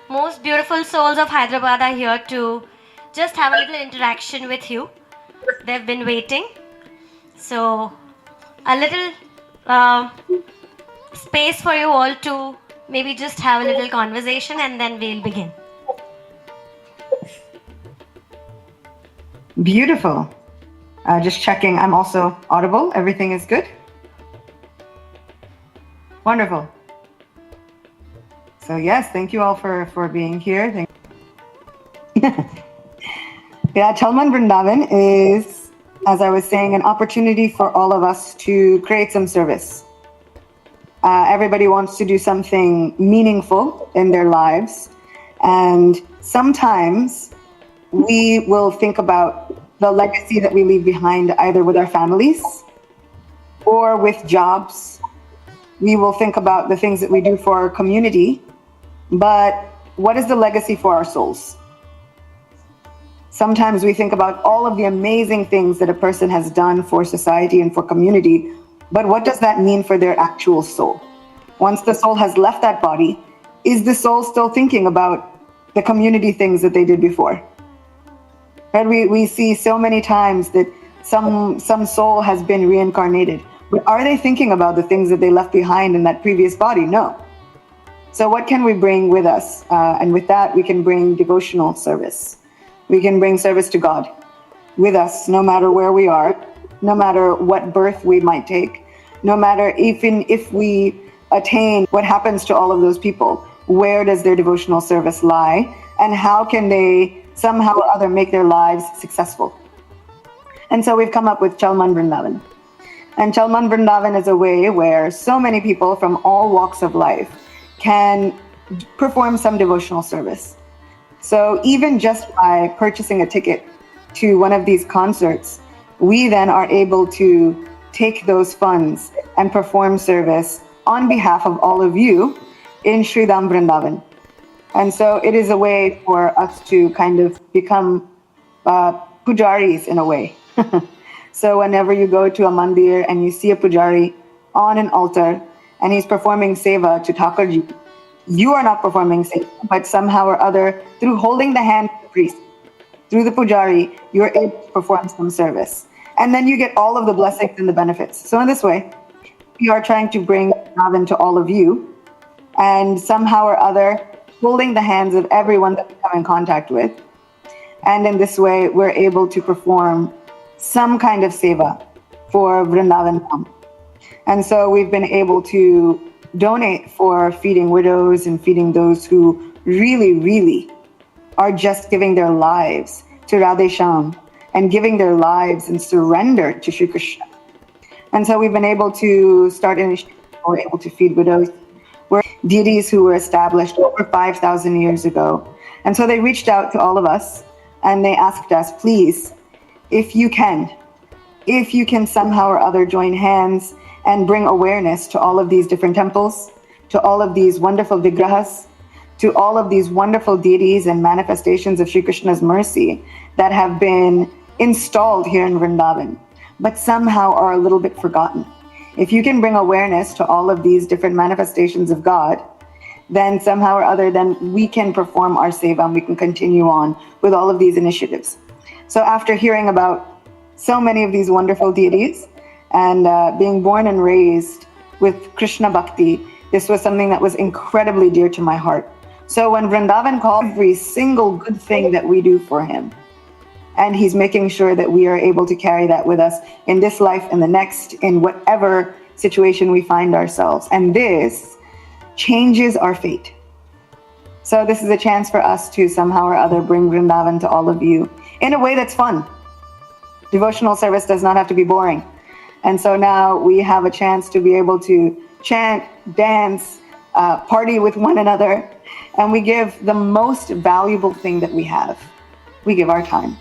most beautiful souls of Hyderabad are here to just have a little interaction with you. They've been waiting. So, a little space for you all to maybe just have a little conversation and then we'll begin. Beautiful. Just checking, I'm also audible. Everything is good? Wonderful. So yes, thank you all for being here. Yeah, Chal Man Vrindavan is, as I was saying, an opportunity for all of us to create some service. Everybody wants to do something meaningful in their lives, and sometimes we will think about the legacy that we leave behind either with our families or with jobs. We will think about the things that we do for our community, but what is the legacy for our souls? Sometimes we think about all of the amazing things that a person has done for society and for community, but what does that mean for their actual soul? Once the soul has left that body, is the soul still thinking about the community things that they did before? Right? We see so many times that some soul has been reincarnated, but are they thinking about the things that they left behind in that previous body? No. So what can we bring with us? And with that, we can bring devotional service. We can bring service to God with us, no matter where we are, no matter what birth we might take, no matter even if we attain, what happens to all of those people? Where does their devotional service lie? And how can they somehow or other make their lives successful? And so we've come up with Chal Man Vrindavan. And Chal Man Vrindavan is a way where so many people from all walks of life can perform some devotional service. So even just by purchasing a ticket to one of these concerts, we then are able to take those funds and perform service on behalf of all of you in Sridham Vrindavan. And so it is a way for us to kind of become pujaris in a way. So whenever you go to a mandir and you see a pujari on an altar and he's performing seva to Thakurji, you are not performing seva, but somehow or other, through holding the hand of the priest, through the pujari, you're able to perform some service. And then you get all of the blessings and the benefits. So in this way, we are trying to bring Vrindavan to all of you, and somehow or other, holding the hands of everyone that we come in contact with. And in this way, we're able to perform some kind of seva for Vrindavan Dham. And so we've been able to donate for feeding widows and feeding those who really, really are just giving their lives to Radhesham and giving their lives in surrender to Sri Krishna. And so we've been able to start initiatives where we're able to feed widows. We're deities who were established over 5,000 years ago. And so they reached out to all of us and they asked us, please, if you can somehow or other join hands and bring awareness to all of these different temples, to all of these wonderful vigrahas, to all of these wonderful deities and manifestations of Sri Krishna's mercy that have been installed here in Vrindavan, but somehow are a little bit forgotten. If you can bring awareness to all of these different manifestations of God, then somehow or other, then we can perform our seva and we can continue on with all of these initiatives. So after hearing about so many of these wonderful deities and being born and raised with Krishna Bhakti, this was something that was incredibly dear to my heart. So when Vrindavan called every single good thing that we do for him, and he's making sure that we are able to carry that with us in this life and the next, in whatever situation we find ourselves. And this changes our fate. So this is a chance for us to somehow or other bring Vrindavan to all of you in a way that's fun. Devotional service does not have to be boring. And so now we have a chance to be able to chant, dance, party with one another, and we give the most valuable thing that we have. We give our time.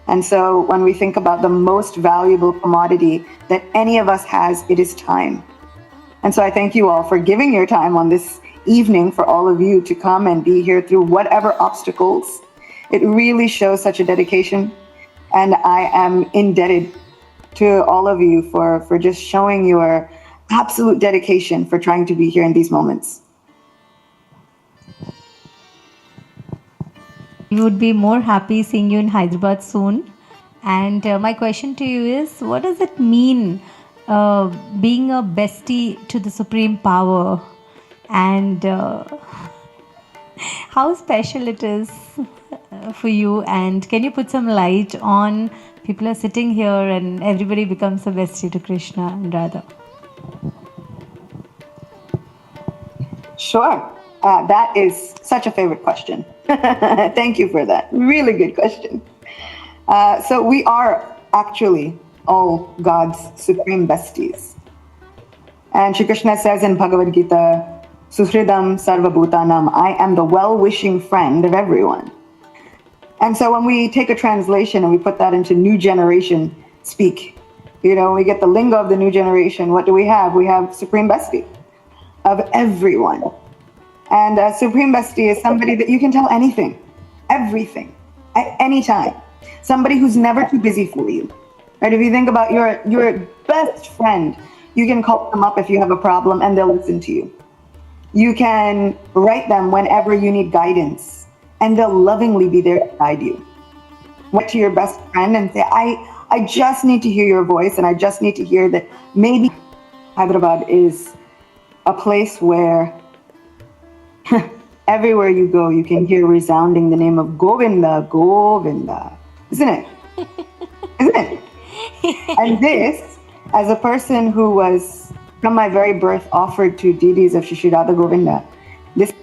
And so when we think about the most valuable commodity that any of us has, it is time. And so I thank you all for giving your time on this evening for all of you to come and be here through whatever obstacles. It really shows such a dedication. And I am indebted to all of you for just showing your absolute dedication for trying to be here in these moments. We would be more happy seeing you in Hyderabad soon. And my question to you is, what does it mean being a bestie to the Supreme Power? And how special it is for you? And can you put some light on people are sitting here and everybody becomes a bestie to Krishna and Radha? Sure. That is such a favorite question. Thank you for that. Really good question. So we are actually all God's supreme besties. And Shri Krishna says in Bhagavad Gita, Suhridam Sarvabhutanam, I am the well-wishing friend of everyone. And so when we take a translation and we put that into new generation speak, we get the lingo of the new generation, what do we have? We have supreme bestie of everyone. And a supreme bestie is somebody that you can tell anything, everything, at any time. Somebody who's never too busy for you, right? If you think about your best friend, you can call them up if you have a problem and they'll listen to you. You can write them whenever you need guidance and they'll lovingly be there to guide you. Went to your best friend and say, I just need to hear your voice, and I just need to hear that maybe Hyderabad is a place where everywhere you go, you can hear resounding the name of Govinda, Govinda. Isn't it? Isn't it? And this, as a person who was, from my very birth, offered to deities of Shri Radha Govinda, this is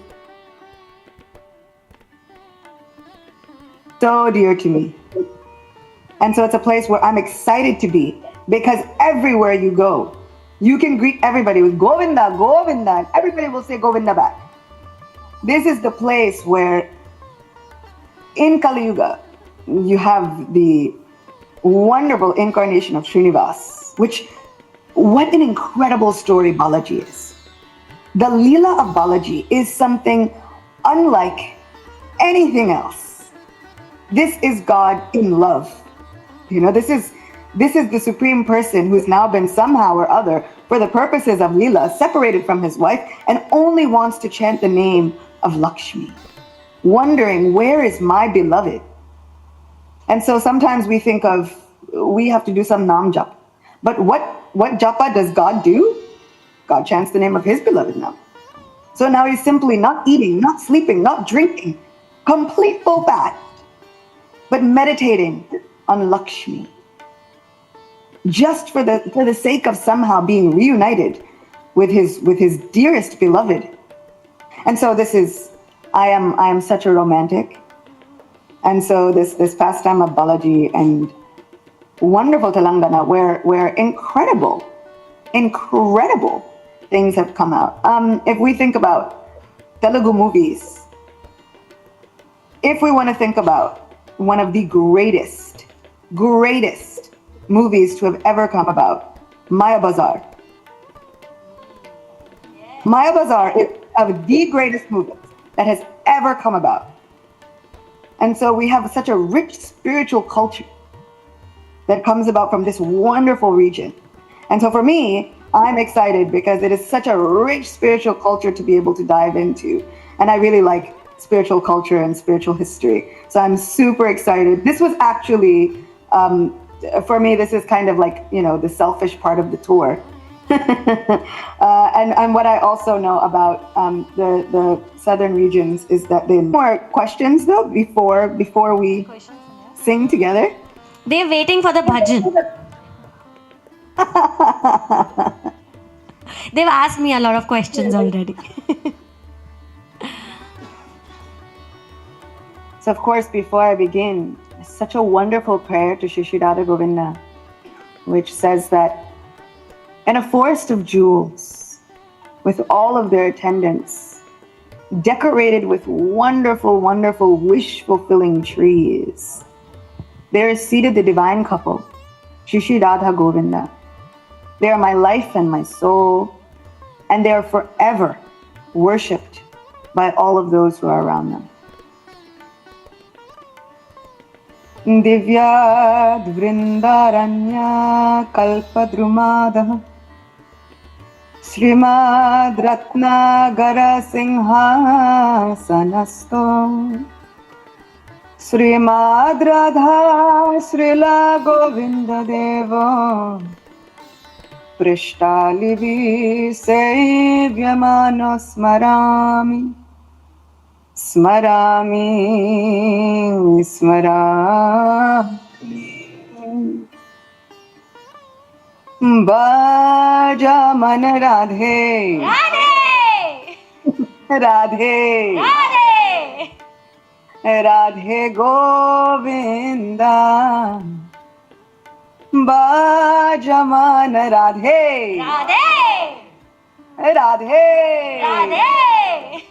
so dear to me. And so it's a place where I'm excited to be, because everywhere you go, you can greet everybody with Govinda, Govinda, and everybody will say Govinda back. This is the place where in Kali Yuga, you have the wonderful incarnation of Srinivas, what an incredible story Balaji is. The Leela of Balaji is something unlike anything else. This is God in love. This is the supreme person who's now been somehow or other, for the purposes of Leela, separated from his wife and only wants to chant the name of Lakshmi, wondering, where is my beloved? And so sometimes we think we have to do some nam japa. But what japa does God do? God chants the name of his beloved now. So now he's simply not eating, not sleeping, not drinking, complete full fast, but meditating on Lakshmi, just for the sake of somehow being reunited with his dearest beloved. And so I am such a romantic. And so this pastime of Balaji and wonderful Telangana, where incredible things have come out. If we think about Telugu movies, if we want to think about one of the greatest movies to have ever come about, Maya Bazar. Maya Bazar is of the greatest movie that has ever come about. And so we have such a rich spiritual culture that comes about from this wonderful region. And so for me, I'm excited because it is such a rich spiritual culture to be able to dive into. And I really like spiritual culture and spiritual history. So I'm super excited. This was actually, for me, this is kind of like, the selfish part of the tour. And what I also know about the southern regions is that they more questions though before we sing together. They're waiting for the bhajan. They've asked me a lot of questions already. So of course, before I begin, such a wonderful prayer to Shri Radha Govinda, which says that in a forest of jewels, with all of their attendants, decorated with wonderful, wonderful wish-fulfilling trees, there is seated the divine couple, Shri Radha Govinda. They are my life and my soul, and they are forever worshipped by all of those who are around them. Divyad Vrindaranya Kalpadrumadha Srimad Ratnagara Singha Sanasto Srimad Radha Srila Govinda Deva Prishtalivi Sevyamano Smarami Smarami Smarami Bhajaman Radhe Radhe! Radhe Radhe! Radhe Govinda Bhajaman Radhe Radhe! Radhe Radhe!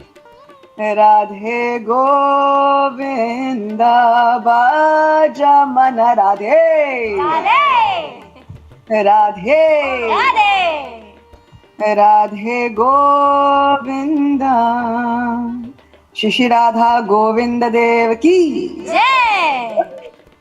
Radhe Govinda Bhajaman Radhe Radhe! Radhe Radhe! Radhe Govinda Shri Radha Govinda Dev ki Jai!